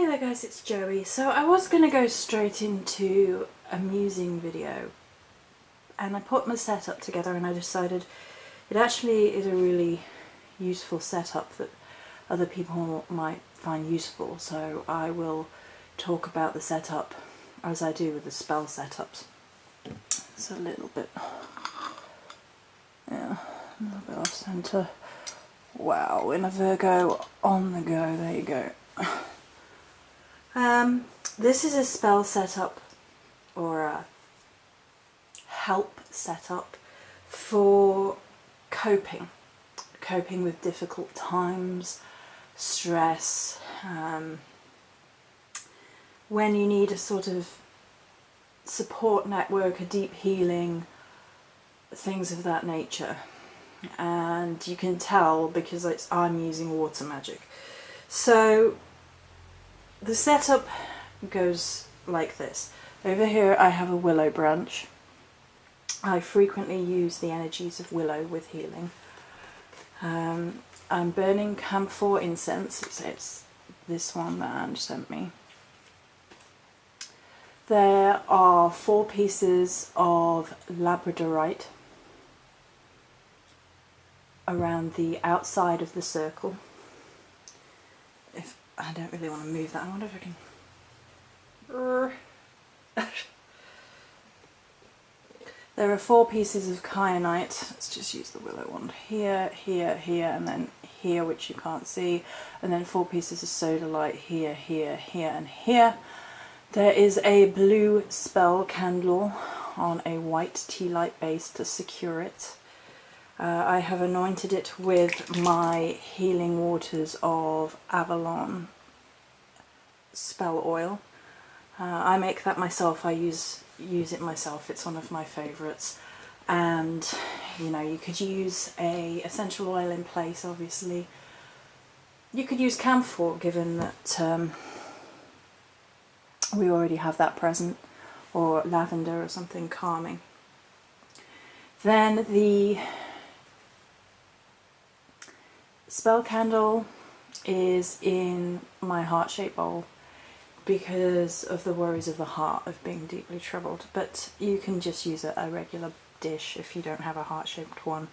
there guys, it's Joey. So I was going to go straight into a musing video, and I put my setup together and I decided it actually is a really useful setup that other people might find useful, so I will talk about the setup as I do with the spell setups. It's a little bit, yeah, a little bit off centre. Wow, in a Virgo, on the go, there you go. This is a spell setup, or a help setup for coping with difficult times, stress, when you need a sort of support network, a deep healing, things of that nature. And you can tell because I'm using water magic. So the setup goes like this. Over here I have a willow branch. I frequently use the energies of willow with healing. I'm burning camphor incense. It's this one that Ange sent me. There are 4 pieces of labradorite around the outside of the circle. If I don't really want to move that, I wonder if I can. There are 4 pieces of kyanite. Let's just use the willow one. Here, here, here, and then here, which you can't see. And then 4 pieces of sodalite here, here, here, and here. There is a blue spell candle on a white tea light base to secure it. I have anointed it with my healing waters of Avalon spell oil. I make that myself. I use it myself. It's one of my favourites. And you know, you could use a essential oil in place. Obviously, you could use camphor, given that we already have that present, or lavender or something calming. Then the spell candle is in my heart-shaped bowl because of the worries of the heart of being deeply troubled, but you can just use a regular dish if you don't have a heart-shaped one,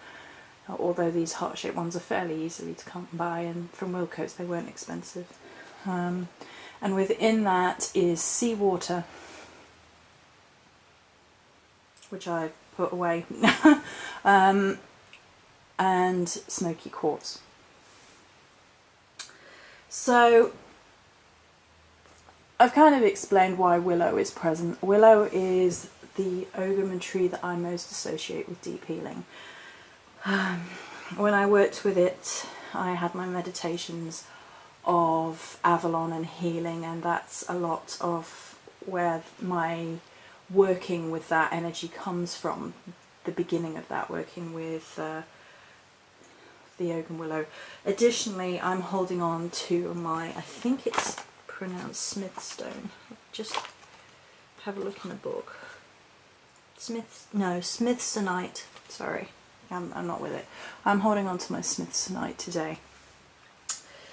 although these heart-shaped ones are fairly easily to come by, and from Wilco's they weren't expensive. And within that is seawater, which I've put away, and smoky quartz. So I've kind of explained why willow is present. Willow is the ogham tree that I most associate with deep healing. When I worked with it, I had my meditations of Avalon and healing, and that's a lot of where my working with that energy comes from, the beginning of that, working with the ogham willow. Additionally, I'm holding on to my, I think it's pronounced Smithstone. Just have a look in the book. Smithsonite. Sorry, I'm not with it. I'm holding on to my Smithsonite today.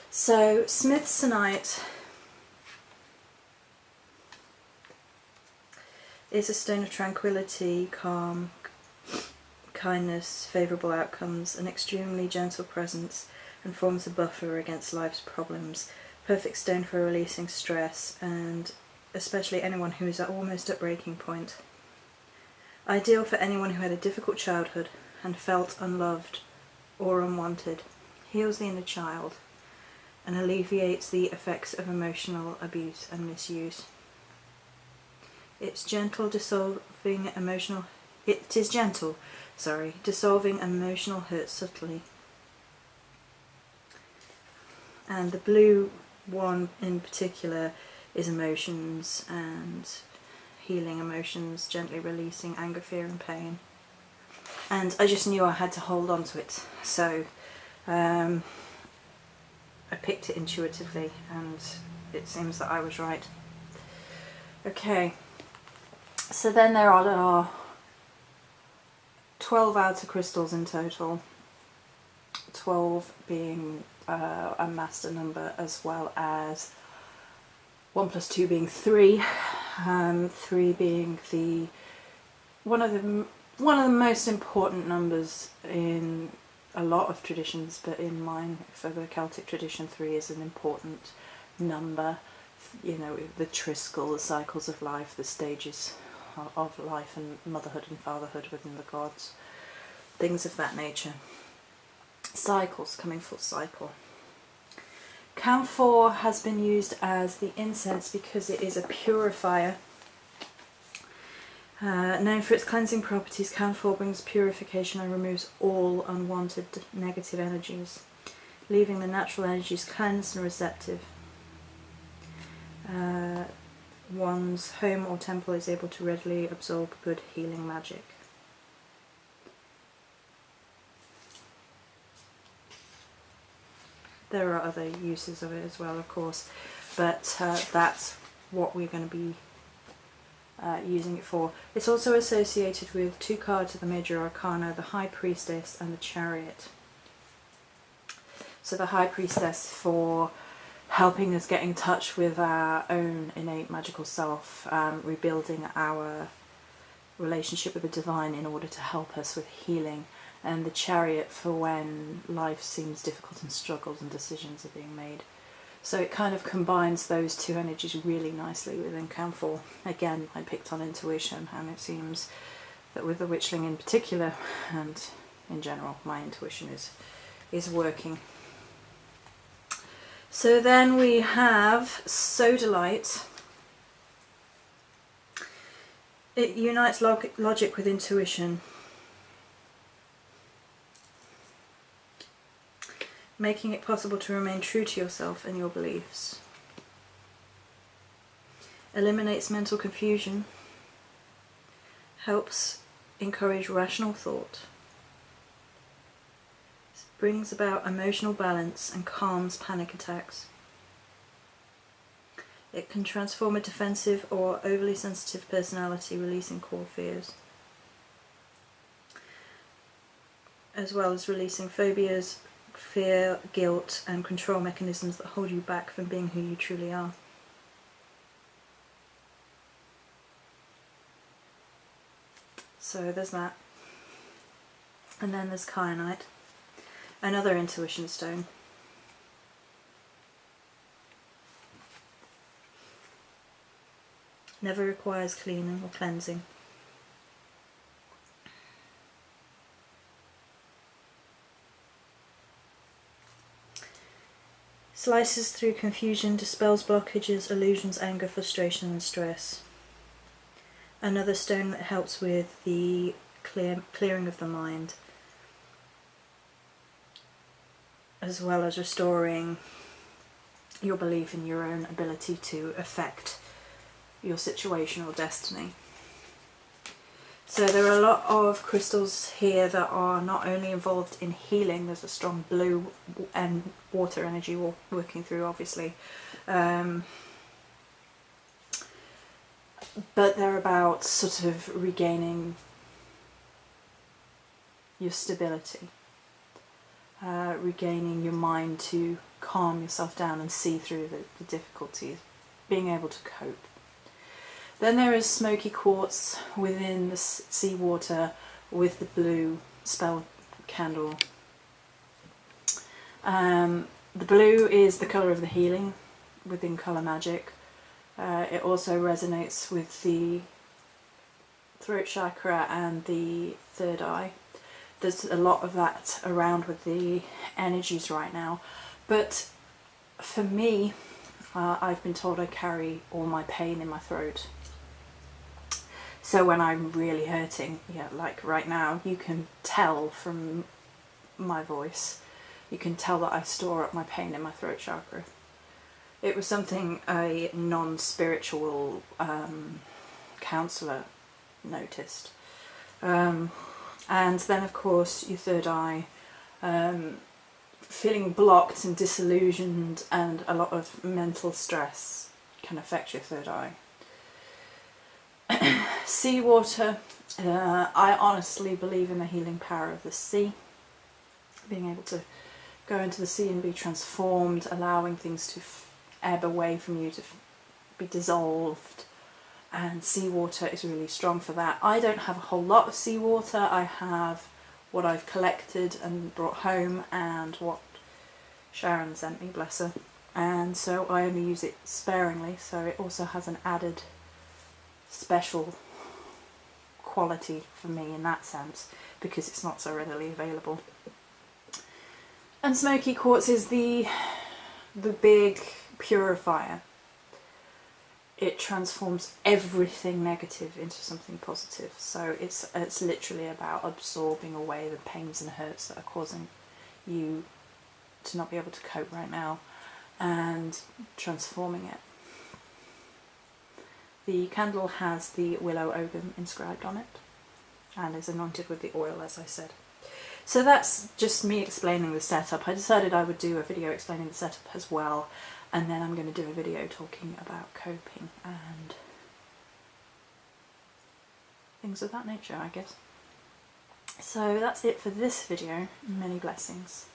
So Smithsonite is a stone of tranquility, calm, kindness, favourable outcomes, an extremely gentle presence, and forms a buffer against life's problems. Perfect stone for releasing stress, and especially anyone who is almost at breaking point. Ideal for anyone who had a difficult childhood and felt unloved or unwanted. Heals the inner child and alleviates the effects of emotional abuse and misuse. It is gentle, dissolving emotional hurt subtly. And the blue one in particular is emotions and healing emotions, gently releasing anger, fear and pain. And I just knew I had to hold on to it, so I picked it intuitively, and it seems that I was right. Okay, so then there are 12 outer crystals in total, 12 being a master number, as well as 1 plus 2 being 3, 3 being one of the most important numbers in a lot of traditions, but in mine, for the Celtic tradition, 3 is an important number. You know, the triskel, the cycles of life, the stages of life and motherhood and fatherhood within the gods, things of that nature. Cycles, coming full cycle. Camphor has been used as the incense because it is a purifier. Known for its cleansing properties, camphor brings purification and removes all unwanted negative energies, leaving the natural energies cleansed and receptive. One's home or temple is able to readily absorb good healing magic. There are other uses of it as well, of course, but that's what we're going to be using it for. It's also associated with 2 cards of the major arcana, the High Priestess and the Chariot. So the High Priestess for helping us get in touch with our own innate magical self, rebuilding our relationship with the divine in order to help us with healing, and the Chariot for when life seems difficult and struggles and decisions are being made. So it kind of combines those 2 energies really nicely within camphor. Again, I picked on intuition, and it seems that with the witchling in particular, and in general, my intuition is working. So then we have sodalite. It unites logic with intuition, making it possible to remain true to yourself and your beliefs. Eliminates mental confusion, helps encourage rational thought, brings about emotional balance and calms panic attacks. It can transform a defensive or overly sensitive personality, releasing core fears, as well as releasing phobias, fear, guilt, and control mechanisms that hold you back from being who you truly are. So there's that. And then there's kyanite, another intuition stone. Never requires cleaning or cleansing. Slices through confusion, dispels blockages, illusions, anger, frustration and stress. Another stone that helps with the clearing of the mind, as well as restoring your belief in your own ability to affect your situation or destiny. So there are a lot of crystals here that are not only involved in healing. There's a strong blue and water energy working through, obviously, but they're about sort of regaining your stability, regaining your mind to calm yourself down and see through the difficulties, being able to cope. Then there is smoky quartz within the seawater with the blue spell candle. The blue is the colour of the healing within colour magic. It also resonates with the throat chakra and the third eye. There's a lot of that around with the energies right now. But for me, I've been told I carry all my pain in my throat. So when I'm really hurting, like right now, you can tell from my voice, you can tell that I store up my pain in my throat chakra. It was something a non-spiritual counsellor noticed. And then of course your third eye, feeling blocked and disillusioned, and a lot of mental stress can affect your third eye. Seawater, I honestly believe in the healing power of the sea, being able to go into the sea and be transformed, allowing things to ebb away from you, to be dissolved, and seawater is really strong for that. I don't have a whole lot of seawater. I have what I've collected and brought home and what Sharon sent me, bless her, and so I only use it sparingly, so it also has an added special quality for me in that sense, because it's not so readily available. And smoky quartz is the big purifier. It transforms everything negative into something positive. So it's literally about absorbing away the pains and hurts that are causing you to not be able to cope right now, and transforming it. The candle has the willow ogum inscribed on it and is anointed with the oil, as I said. So that's just me explaining the setup. I decided I would do a video explaining the setup as well, and then I'm going to do a video talking about coping and things of that nature, I guess. So that's it for this video. Many blessings.